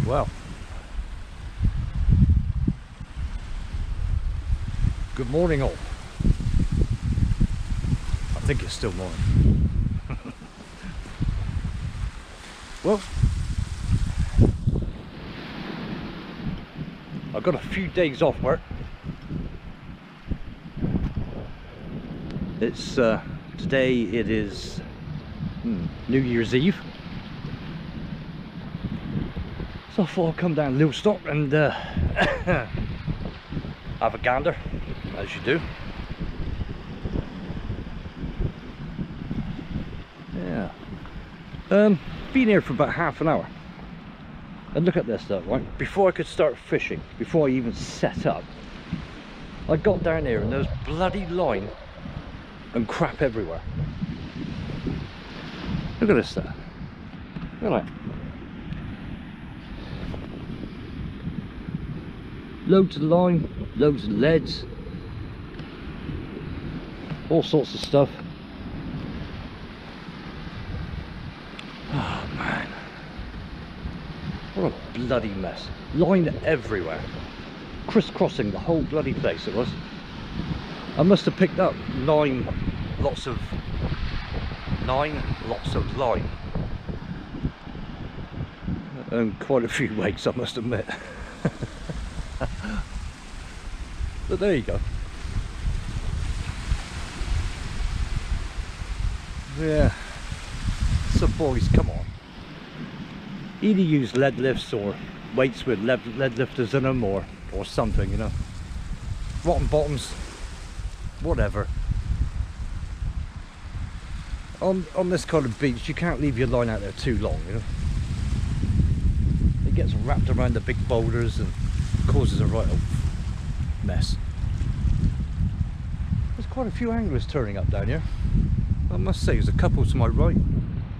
Well, good morning all. I think it's still morning. Well, I've got a few days off work. It's today it is New Year's Eve. So I thought I'd come down lilstock and have a gander, as you do. Yeah. Been here for about half an hour. And look at this though, right? Before I could start fishing, before I even set up, I got down here and there was bloody line and crap everywhere. Look at this there. Look at that. Loads of line, loads of leads, all sorts of stuff. Oh man, what a bloody mess. Line everywhere, crisscrossing the whole bloody place it was. I must have picked up nine lots of line and quite a few weights, I must admit. But there you go. Yeah, so boys, come on, either use lead lifts or weights with lead lifters in them, or something, you know. Rotten bottoms, whatever. On this kind of beach you can't leave your line out there too long, you know. It gets wrapped around the big boulders and causes a right old mess. There's quite a few anglers turning up down here. I must say, there's a couple to my right,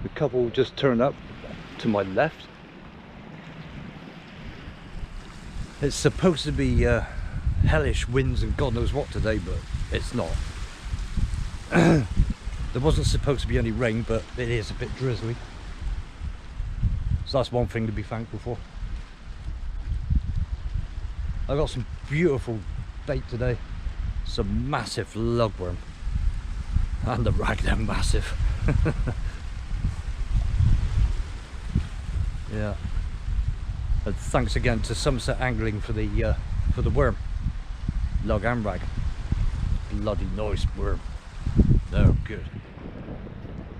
a couple just turned up to my left. It's supposed to be hellish winds and God knows what today, but it's not. There wasn't supposed to be any rain, but it is a bit drizzly, so that's one thing to be thankful for. I got some beautiful bait today, some massive lugworm, and the rag, they're massive. Yeah, and thanks again to Somerset Angling for the worm, lug and rag. Bloody nice worm, they're good.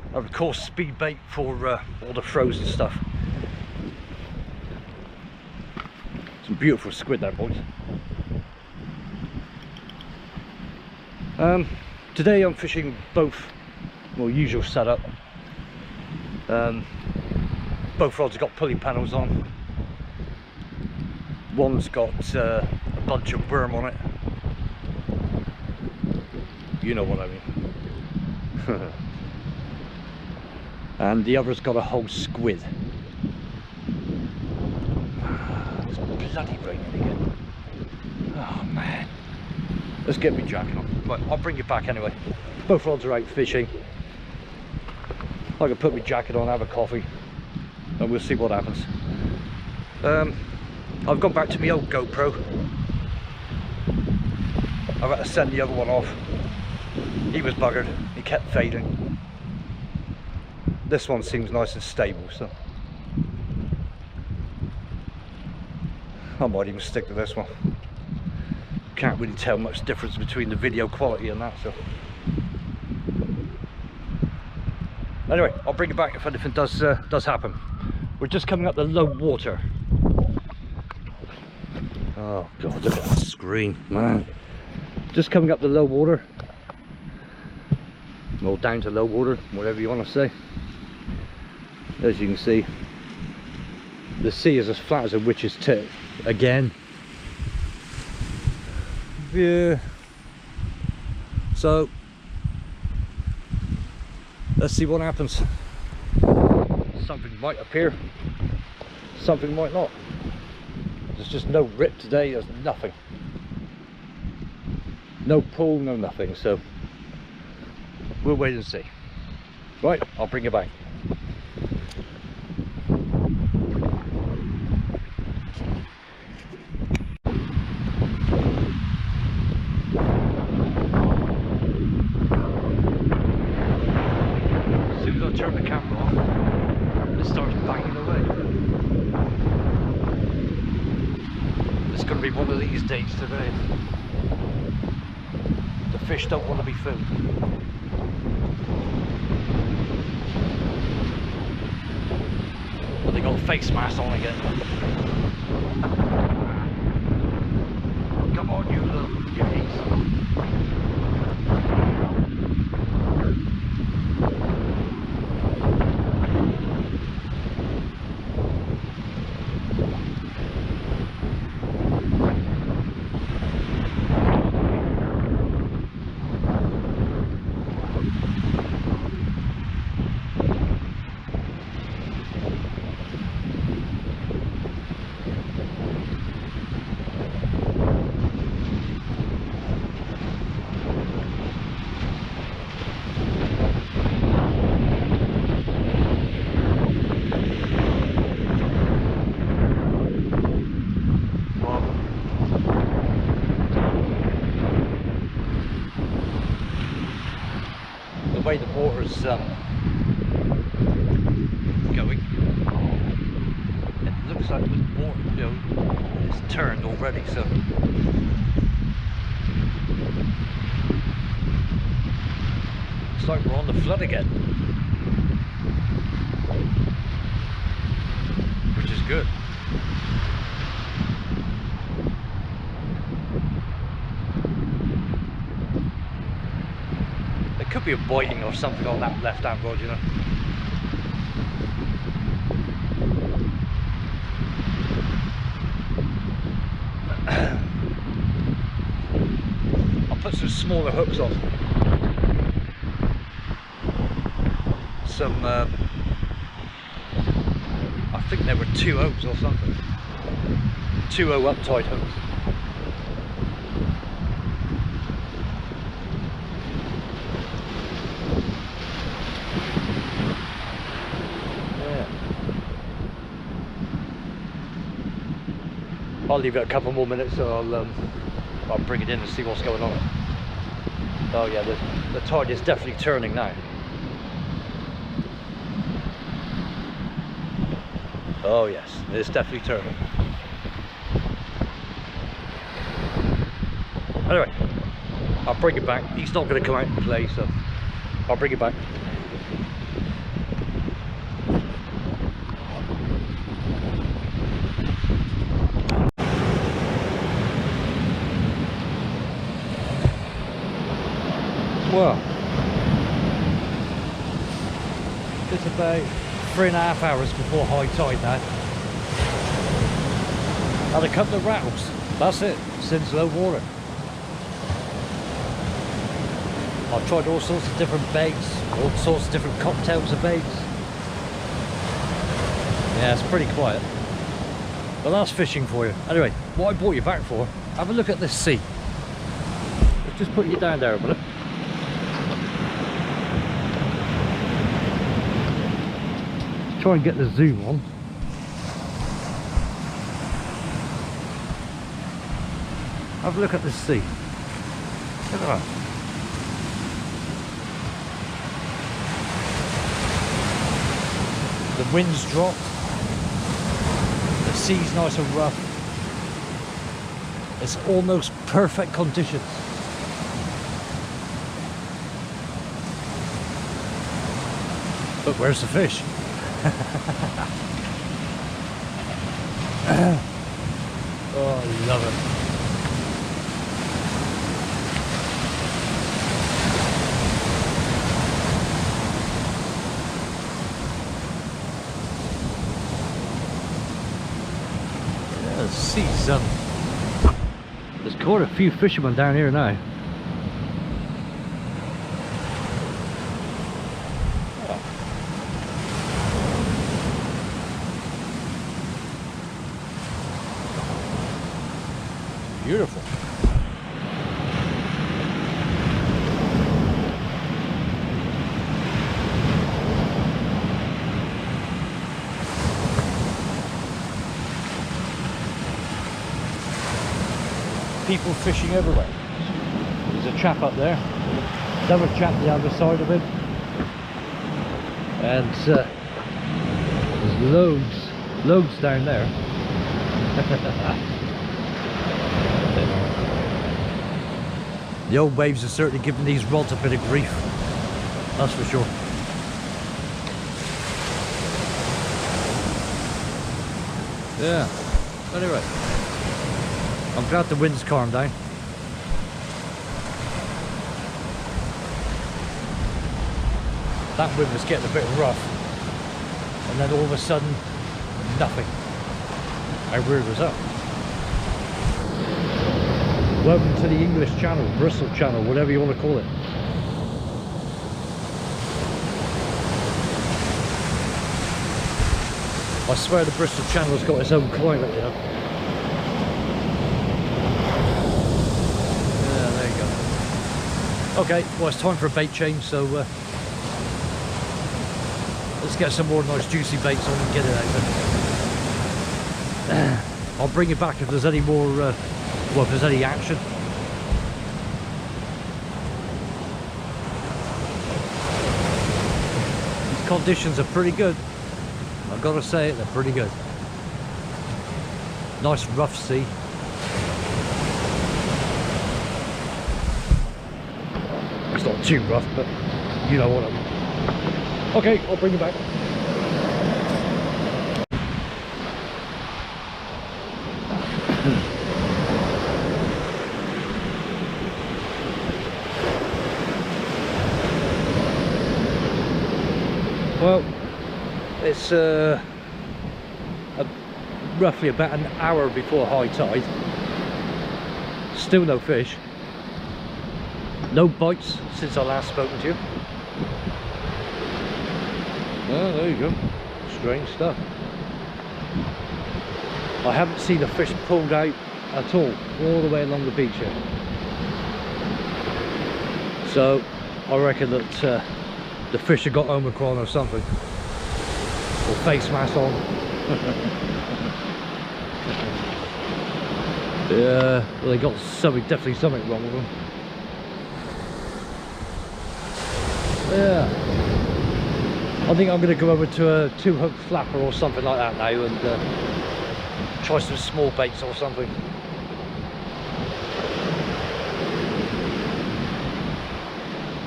And of course speed bait for all the frozen stuff. Some beautiful squid there, boys. Today I'm fishing both, well, usual setup. Both rods have got pulley panels on. One's got a bunch of worm on it. You know what I mean. And the other's got a whole squid. It's bloody raining again. Oh man. Let's get my jacket on. Right, I'll bring you back anyway. Both rods are out fishing. I can put my jacket on, have a coffee, and we'll see what happens. I've gone back to my old GoPro. I've had to send the other one off. He was buggered, he kept fading. This one seems nice and stable, so I might even stick to this one. Can't really tell much difference between the video quality and that, so anyway, I'll bring it back if anything does happen. We're just coming up the low water. Oh god, look at that screen, man. Just coming up the low water, or down to low water, whatever you want to say. As you can see, the sea is as flat as a witch's tit again. Yeah, so let's see what happens. Something might appear, something might not. There's just no rip today, there's nothing, no pull, no nothing, so we'll wait and see. Right, I'll bring you back. banging away. It's going to be one of these days today. The fish don't want to be food. But they got face masks on again. Come on, you little beauties. The way the water's going, it looks like the water, you know, it's turned already, so it's like we're on the flood again, which is good. Could be a biting or something on that left hand rod, you know. I'll put some smaller hooks on. Some, I think they were 2/0s or something. 2/0 uptight hooks. I'll leave it a couple more minutes, so I'll bring it in and see what's going on. Oh yeah, the tide is definitely turning now. Oh yes, it's definitely turning. Anyway, I'll bring it back. He's not going to come out and play, so I'll bring it back. Well, it's about 3.5 hours before high tide now. Had a couple of rattles, that's it, since low water. I've tried all sorts of different baits, all sorts of different cocktails of baits. Yeah, it's pretty quiet. But that's fishing for you. Anyway, what I brought you back for, have a look at this sea. Let's just put you down there a minute. Try and get the zoom on. Have a look at the sea. Look at that. The wind's dropped. The sea's nice and rough. It's almost perfect conditions. But where's the fish? Oh, I love it. Yeah, the sea's there's quite a few fishermen down here now. Beautiful. People fishing everywhere. There's a chap up there, another chap the other side of him, and there's Loads down there. The old waves are certainly giving these rods a bit of grief, that's for sure. Yeah, anyway, I'm glad the wind's calmed down. That wind was getting a bit rough, and then all of a sudden, nothing. How weird was that? Welcome to the English Channel, Bristol Channel, whatever you want to call it. I swear the Bristol Channel's got its own climate, you know. Yeah, there you go. Okay, well it's time for a bait change, so let's get some more nice juicy baits on and get it out there. I'll bring you back if there's any more, well, if there's any action. These conditions are pretty good. I've got to say it, they're pretty good. Nice rough sea. It's not too rough, but you know what I mean. Okay, I'll bring you back. Well, it's roughly about an hour before high tide. Still no fish. No bites since I last spoken to you. Oh, there you go. Strange stuff. I haven't seen a fish pulled out at all the way along the beach here. So I reckon that the fish have got Omicron or something, or face mask on. Yeah, well, they got something, definitely something wrong with them. Yeah, I think I'm going to go over to a 2-hook flapper or something like that now and try some small baits or something.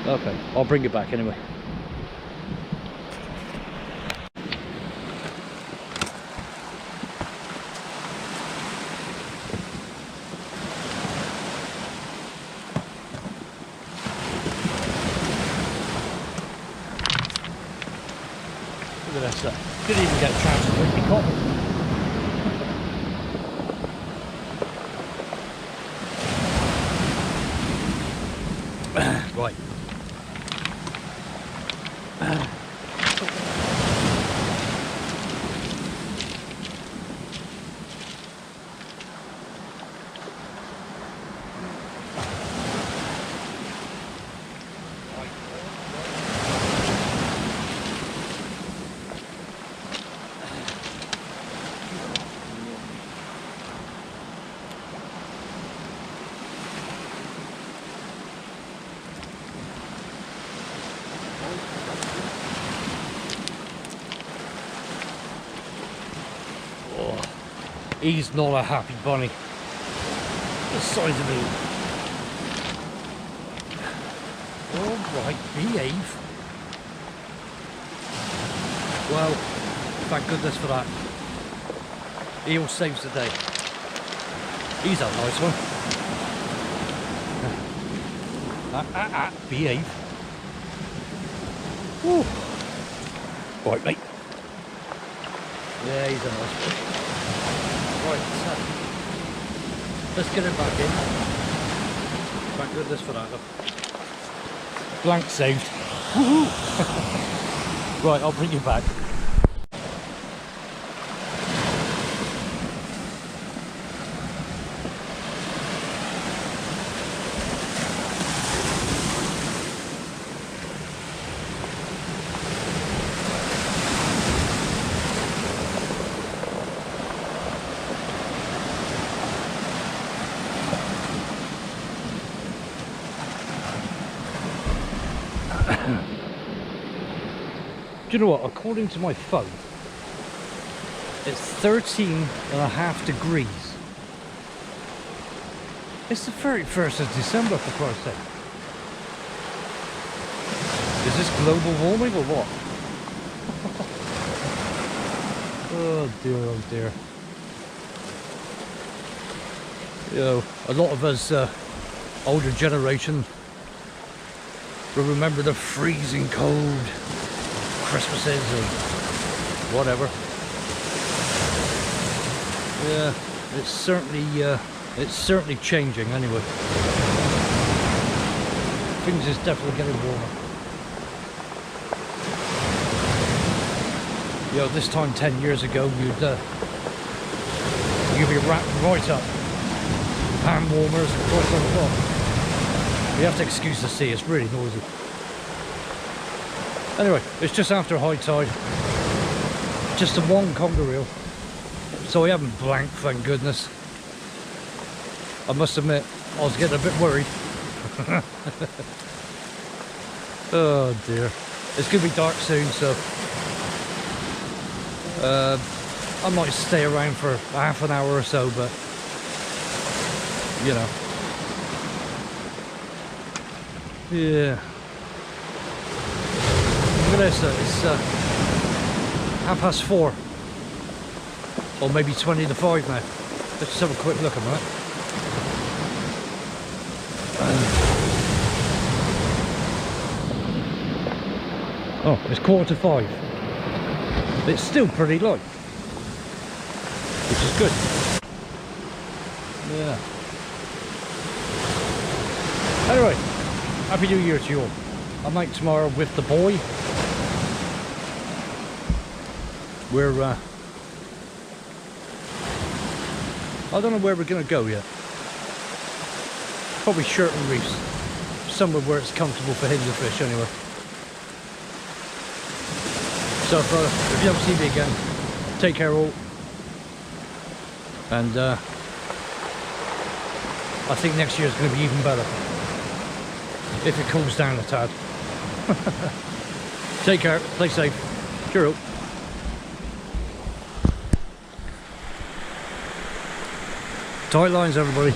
Okay, I'll bring it back anyway. Look at this, didn't even get a chance to pick me caught. Right. He's not a happy bunny. The size of him. Alright, behave. Well, thank goodness for that. Eel saves the day. He's a nice one. Behave. Woo. Right, mate. Yeah, he's a nice one. Right, so let's get him back in. Thank goodness for that. Blank saved. Right, I'll bring you back. Do you know what, according to my phone, It's 13.5 degrees. It's the 31st of December, for Christ's sake. Is this global warming or what? Oh dear, oh dear. You know, a lot of us older generation will remember the freezing cold Christmases and whatever. Yeah, it's certainly changing anyway. Things is definitely getting warmer. You know, this time 10 years ago, you'd be wrapped right up. Hand warmers and right on top. You have to excuse the sea, it's really noisy. Anyway, it's just after high tide. Just a one conger reel. So we haven't blanked, thank goodness. I must admit, I was getting a bit worried. Oh dear. It's going to be dark soon, so I might stay around for half an hour or so, but you know. Yeah. Look at this, it's 4:30. Or maybe 20 to 5 now. Let's just have a quick look at that. Oh, it's 4:45. It's still pretty light, which is good. Yeah. Anyway, Happy New Year to you all. I'm out tomorrow with the boy. We're I don't know where we're going to go yet. Probably Shirton Reefs. Somewhere where it's comfortable for him to fish anyway. So if you don't see me again, take care all. And I think next year is going to be even better. If it cools down a tad. Take care, play safe. Cheerio. Tight lines, everybody.